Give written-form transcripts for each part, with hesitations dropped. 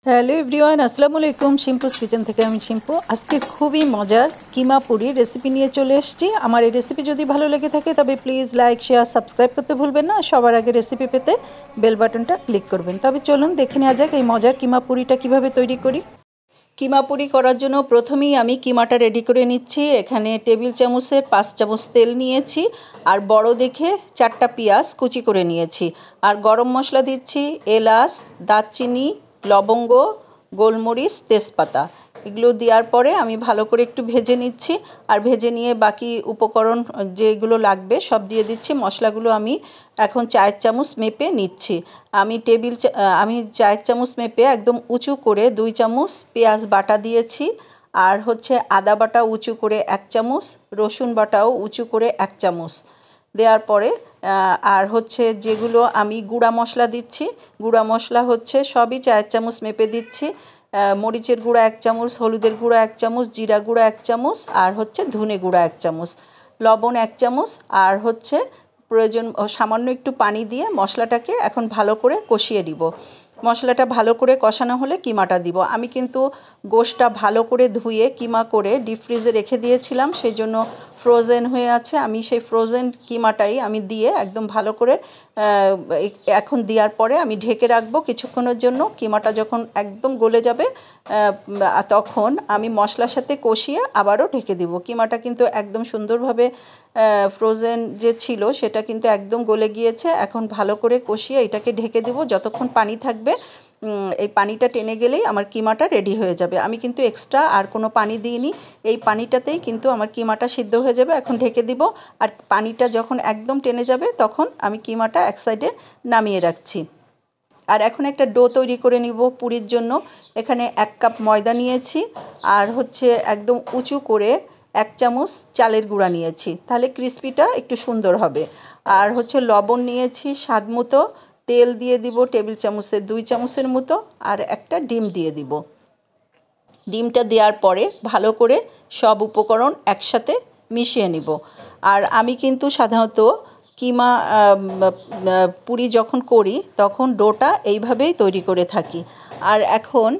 Hello everyone, আসসালামু আলাইকুম। শিম্পুস kitchen থেকে আমি শিম্পু। আজকে খুবই মজার কিমা পুরি রেসিপি নিয়ে চলে এসেছি। আমার এই রেসিপি যদি ভালো লেগে থাকে তবে প্লিজ লাইক, শেয়ার, সাবস্ক্রাইব করতে ভুলবেন না। সবার আগে রেসিপি পেতে বেল বাটনটা ক্লিক করবেন। তবে চলুন দেখে নেওয়া যাক এই মজার কিমা পুরিটা কীভাবে তৈরি করি। কিমা পুরি করার জন্য প্রথমেই আমি কিমাটা রেডি করে নিচ্ছি। এখানে টেবিল চামচের 5 চামচ তেল নিয়েছি, আর বড় দেখে 4টা পেঁয়াজ কুচি করে নিয়েছি। আর গরম মশলা দিচ্ছি এলাচ, দারচিনি, লবঙ্গ, গোলমরিচ, তেজপাতা। এগুলো দেওয়ার পরে আমি ভালো করে একটু ভেজে নিচ্ছি। আর ভেজে নিয়ে বাকি উপকরণ যেগুলো লাগবে সব দিয়ে দিচ্ছি। মশলাগুলো আমি এখন 4 চামচ মেপে নিচ্ছি। আমি 4 চামচ মেপে একদম উঁচু করে 2 চামচ পেঁয়াজ বাটা দিয়েছি। আর আদা বাটা উঁচু করে 1 চামচ, রসুন বাটাও উঁচু করে 1 চামচ দেওয়ার পরে আর যেগুলো আমি গুঁড়া মশলা দিচ্ছি, গুঁড়া মশলা সবই 4 চামচ মেপে দিচ্ছি। মরিচের গুঁড়া 1 চামচ, হলুদের গুঁড়া 1 চামচ, জিরা গুঁড়া 1 চামচ, আর ধনে গুঁড়া 1 চামচ, লবণ 1 চামচ, আর প্রয়োজন সামান্য একটু পানি দিয়ে মশলাটাকে এখন ভালো করে কষিয়ে দিব। মশলাটা ভালো করে কষানো হলে কিমাটা দিব। আমি কিন্তু গোশটা ভালো করে ধুয়ে কিমা করে ডিপ ফ্রিজে রেখে দিয়েছিলাম, সেই জন্য ফ্রোজেন হয়ে আছে। আমি সেই ফ্রোজেন কিমাটাই আমি দিয়ে একদম ভালো করে এখন দেওয়ার পরে আমি ঢেকে রাখবো কিছুক্ষণের জন্য। কিমাটা যখন একদম গলে যাবে তখন আমি মশলার সাথে কষিয়ে আবারও ঢেকে দিব। কিমাটা কিন্তু একদম সুন্দরভাবে ফ্রোজেন যে ছিল সেটা কিন্তু একদম গলে গিয়েছে। এখন ভালো করে কষিয়ে এটাকে ঢেকে দিব যতক্ষণ পানি থাকবে। এই পানিটা টেনে গেলেই আমার কিমাটা রেডি হয়ে যাবে। আমি কিন্তু এক্সট্রা আর কোনো পানি দিইনি, এই পানিটাতেই কিন্তু আমার কিমাটা সিদ্ধ হয়ে যাবে। এখন ঢেকে দিব, আর পানিটা যখন একদম টেনে যাবে তখন আমি কিমাটা এক সাইডে নামিয়ে রাখছি। আর এখন একটা ডো তৈরি করে নিব পুরির জন্য। এখানে 1 কাপ ময়দা নিয়েছি, আর একদম উঁচু করে 1 চামচ চালের গুঁড়া নিয়েছি, তাহলে ক্রিস্পিটা একটু সুন্দর হবে। আর লবণ নিয়েছি স্বাদ মতো, তেল দিয়ে দিব টেবিল চামচের 2 চামচের মতো, আর একটা ডিম দিয়ে দিব। ডিমটা দেওয়ার পরে ভালো করে সব উপকরণ একসাথে মিশিয়ে নিব। আর আমি কিন্তু সাধারণত কিমা পুরি যখন করি তখন ডোটা এইভাবেই তৈরি করে থাকি। আর এখন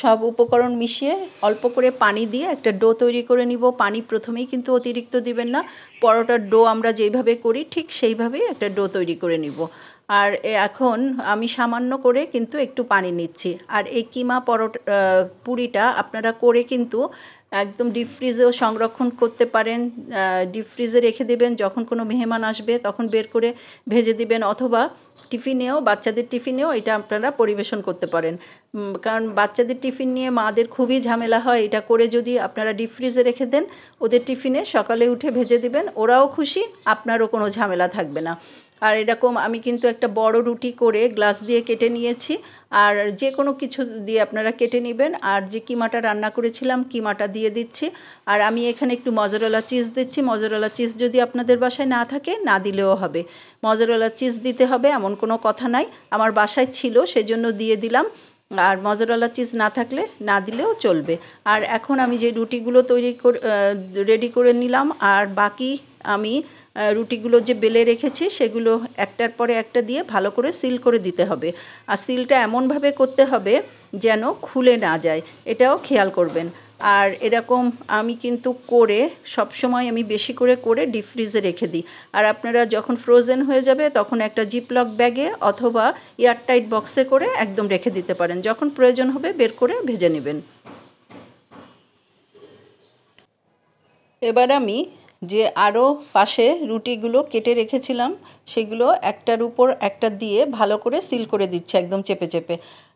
সব উপকরণ মিশিয়ে অল্প করে পানি দিয়ে একটা ডো তৈরি করে নিব। পানি প্রথমেই কিন্তু অতিরিক্ত দিবেন না। পরোটার ডো আমরা যেইভাবে করি ঠিক সেইভাবেই একটা ডো তৈরি করে নিব। আর এখন আমি সামান্য করে কিন্তু একটু পানি নিচ্ছি। আর এই কিমা পুরিটা আপনারা করে কিন্তু একদম ডিপ ফ্রিজেও সংরক্ষণ করতে পারেন। ডিপ ফ্রিজে রেখে দেবেন, যখন কোনো মেহমান আসবে তখন বের করে ভেজে দিবেন, অথবা বাচ্চাদের টিফিনেও এটা আপনারা পরিবেশন করতে পারেন। কারণ বাচ্চাদের টিফিন নিয়ে মাদের খুবই ঝামেলা হয়। এটা করে যদি আপনারা ডিপ ফ্রিজে রেখে দেন, ওদের টিফিনে সকালে উঠে ভেজে দিবেন, ওরাও খুশি, আপনারও কোনো ঝামেলা থাকবে না। আর এরকম আমি কিন্তু একটা বড় রুটি করে গ্লাস দিয়ে কেটে নিয়েছি। আর যে কোনো কিছু দিয়ে আপনারা কেটে নেবেন। আর যে কিমাটা রান্না করেছিলাম কিমাটা দিয়ে দিচ্ছি। আর আমি এখানে একটু মজারেলা চিজ দিচ্ছি। মজারেলা চিজ যদি আপনাদের বাসায় না থাকে না দিলেও হবে। মজারেলা চিজ দিতে হবে এমন কোনো কথা নাই, আমার বাসায় ছিল সেজন্য দিয়ে দিলাম। আর মজারেলা চিজ না থাকলে না দিলেও চলবে। আর এখন আমি যে রুটিগুলো রেডি করে নিলাম, আর বাকি আমি রুটিগুলো যে বেলে রেখেছি সেগুলো একটার পরে একটা দিয়ে ভালো করে সিল করে দিতে হবে। আর সিলটা এমনভাবে করতে হবে যেন খুলে না যায়, এটাও খেয়াল করবেন। আর এরকম আমি কিন্তু সবসময় আমি বেশি করে ডিপ ফ্রিজে রেখে দিই। আর আপনারা যখন ফ্রোজেন হয়ে যাবে তখন একটা জিপলক ব্যাগে অথবা এয়ারটাইট বক্সে করে একদম রেখে দিতে পারেন, যখন প্রয়োজন হবে বের করে ভেজে নেবেন। এবার আমি যে আরও পাশে রুটিগুলো কেটে রেখেছিলাম সেগুলো একটার উপর একটা দিয়ে ভালো করে সিল করে দিচ্ছি একদম চেপে চেপে।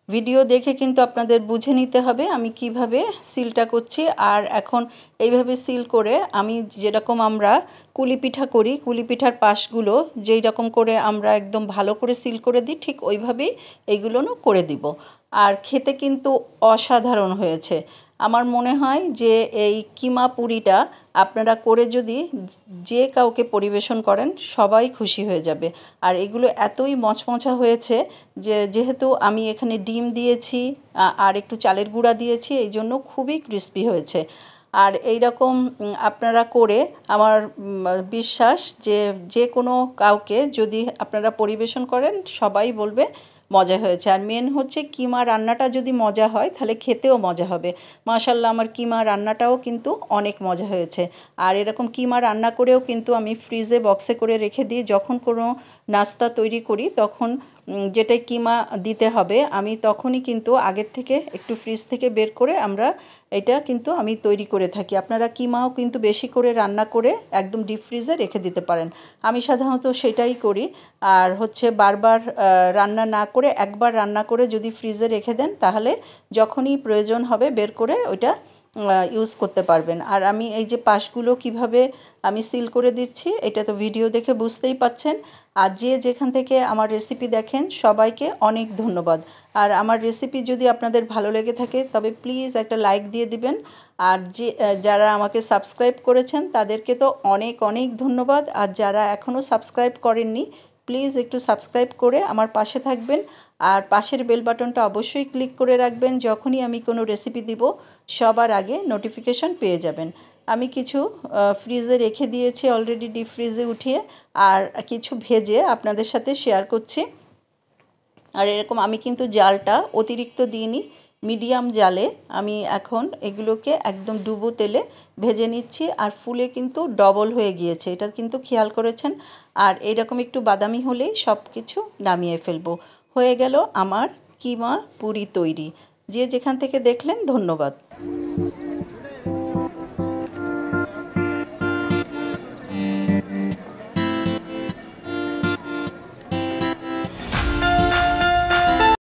ভিডিও দেখে কিন্তু আপনাদের বুঝে নিতে হবে আমি কিভাবে সিলটা করছি। আর এখন এইভাবে সিল করে আমি যেরকম আমরা কুলি পিঠা করি, কুলি পিঠার পাশগুলো যেই রকম করে আমরা একদম ভালো করে সিল করে দিই, ঠিক ওইভাবেই এইগুলোও করে দিব। আর খেতে কিন্তু অসাধারণ হয়েছে। আমার মনে হয় যে এই কিমা পুরিটা আপনারা করে যদি যে কাউকে পরিবেশন করেন সবাই খুশি হয়ে যাবে। আর এগুলো এতই মচমচা হয়েছে যে যেহেতু আমি এখানে ডিম দিয়েছি আর একটু চালের গুঁড়া দিয়েছি, এই জন্য খুবই ক্রিস্পি হয়েছে। আর এই রকম আপনারা করে আমার বিশ্বাস যে যে কোনো কাউকে যদি আপনারা পরিবেশন করেন সবাই বলবে মজা হয়েছে। আর মেন হচ্ছে কিমা রান্নাটা যদি মজা হয় তাহলে খেতেও মজা হবে। মাশাআল্লাহ আমার কিমা রান্নাটাও কিন্তু অনেক মজা হয়েছে। আর এরকম কিমা রান্না করেও কিন্তু আমি ফ্রিজে বক্সে করে রেখে দিই, যখন কোনো নাস্তা তৈরি করি তখন যেটাই কিমা দিতে হবে আমি তখনই কিন্তু আগের থেকে একটু ফ্রিজ থেকে বের করে এটা কিন্তু আমি তৈরি করে থাকি। আপনারা কিমাও কিন্তু বেশি করে রান্না করে একদম ডিপ ফ্রিজে রেখে দিতে পারেন। আমি সাধারণত সেটাই করি। আর হচ্ছে বারবার রান্না না করে একবার রান্না করে যদি ফ্রিজে রেখে দেন তাহলে যখনই প্রয়োজন হবে বের করে ওইটা ইউজ করতে পারবেন। আর আমি এই যে পাশগুলো কিভাবে আমি সিল করে দিচ্ছি এটা তো ভিডিও দেখে বুঝতেই পাচ্ছেন। আর যে যেখান থেকে আমার রেসিপি দেখেন সবাইকে অনেক ধন্যবাদ। আর আমার রেসিপি যদি আপনাদের ভালো লেগে থাকে তবে প্লিজ একটা লাইক দিয়ে দিবেন। আর যারা আমাকে সাবস্ক্রাইব করেছেন তাদেরকে তো অনেক অনেক ধন্যবাদ। আর যারা এখনও সাবস্ক্রাইব করেননি প্লিজ একটু সাবস্ক্রাইব করে আমার পাশে থাকবেন। আর পাশের বেল বাটনটা অবশ্যই ক্লিক করে রাখবেন, যখনই আমি কোনো রেসিপি দিব সবার আগে নোটিফিকেশন পেয়ে যাবেন। আমি কিছু ফ্রিজে রেখে দিয়েছি অলরেডি ডিপ ফ্রিজে উঠিয়ে, আর কিছু ভেজে আপনাদের সাথে শেয়ার করছি। আর এরকম আমি কিন্তু জালটা অতিরিক্ত দিইনি, মিডিয়াম জালে আমি এখন এগুলোকে একদম ডুবো তেলে ভেজে নিচ্ছি। আর ফুলে কিন্তু ডবল হয়ে গিয়েছে, এটা কিন্তু খেয়াল করেছেন। আর এইরকম একটু বাদামি হলেই সব কিছু নামিয়ে ফেলবো। হয়ে গেল আমার কিমা পুরি তৈরি। যে যেখান থেকে দেখলেন ধন্যবাদ।